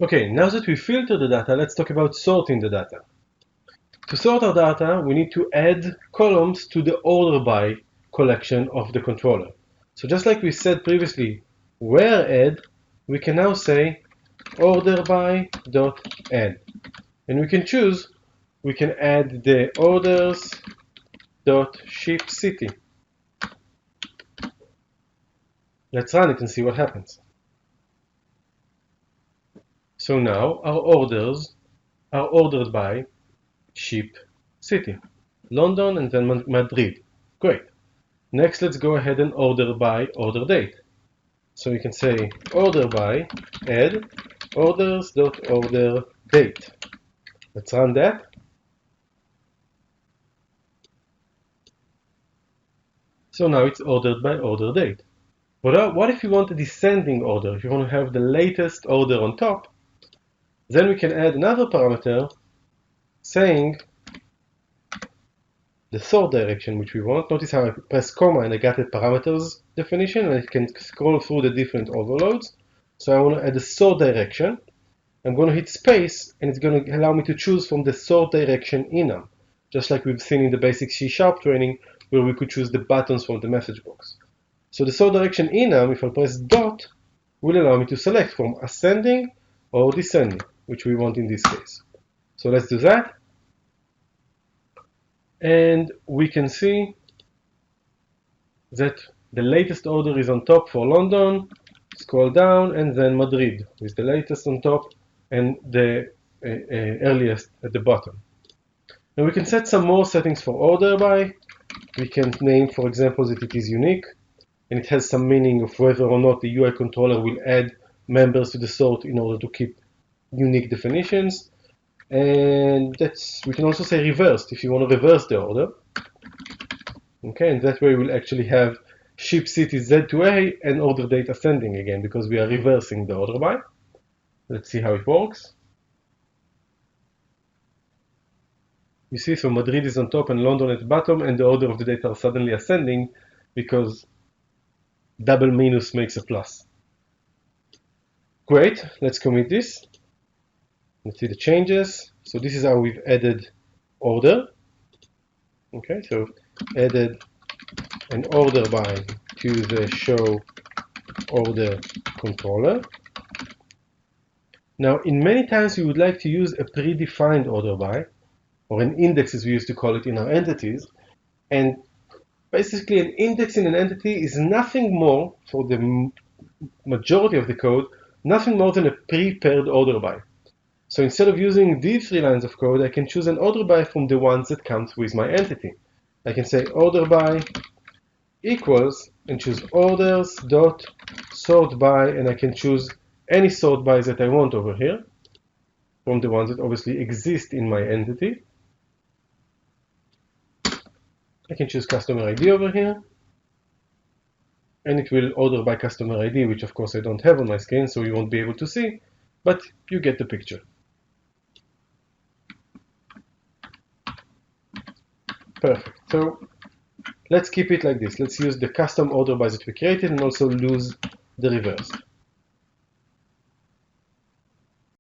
Okay, now that we filter the data, let's talk about sorting the data. To sort our data, we need to add columns to the order by collection of the controller. So just like we said previously, where add, we can now say order by dot add. And we can choose, we can add the orders dot ship city. Let's run it and see what happens. So now our orders are ordered by ship city, London and then Madrid. Great. Next, let's go ahead and order by order date. So we can say order by add orders.order date. Let's run that. So now it's ordered by order date. But what if you want a descending order? If you want to have the latest order on top, then we can add another parameter saying the sort direction which we want. Notice how I press comma and I got a parameters definition, and I can scroll through the different overloads. So I want to add the sort direction. I'm going to hit space, and it's going to allow me to choose from the sort direction enum, just like we've seen in the basic C# training, where we could choose the buttons from the message box. So the sort direction enum, if I press dot, will allow me to select from ascending or descending, which we want in this case. So let's do that. And we can see that the latest order is on top for London. Scroll down, and then Madrid with the latest on top and the earliest at the bottom. Now we can set some more settings for order by. We can name, for example, that it is unique, and it has some meaning of whether or not the UI controller will add members to the sort in order to keep unique definitions. And we can also say reversed if you want to reverse the order. Okay, and that way we'll actually have ship city Z to A and order date ascending again, because we are reversing the order by. Let's see how it works. You see, so Madrid is on top and London at the bottom, and the order of the data are suddenly ascending because double minus makes a plus. Great, let's commit this. Let's see the changes. So this is how we've added order. Okay, so added an order by to the show order controller. Now, in many times we would like to use a predefined order by, or an index as we used to call it in our entities. And basically an index in an entity is nothing more, for the majority of the code, nothing more than a pre-paired order by. So instead of using these 3 lines of code, I can choose an order by from the ones that comes with my entity. I can say order by equals and choose orders dot sort by, and I can choose any sort by that I want over here from the ones that obviously exist in my entity. I can choose customer ID over here, and it will order by customer ID, which of course I don't have on my screen, so you won't be able to see, but you get the picture. Perfect. So let's keep it like this. Let's use the custom order by that we created and also lose the reverse.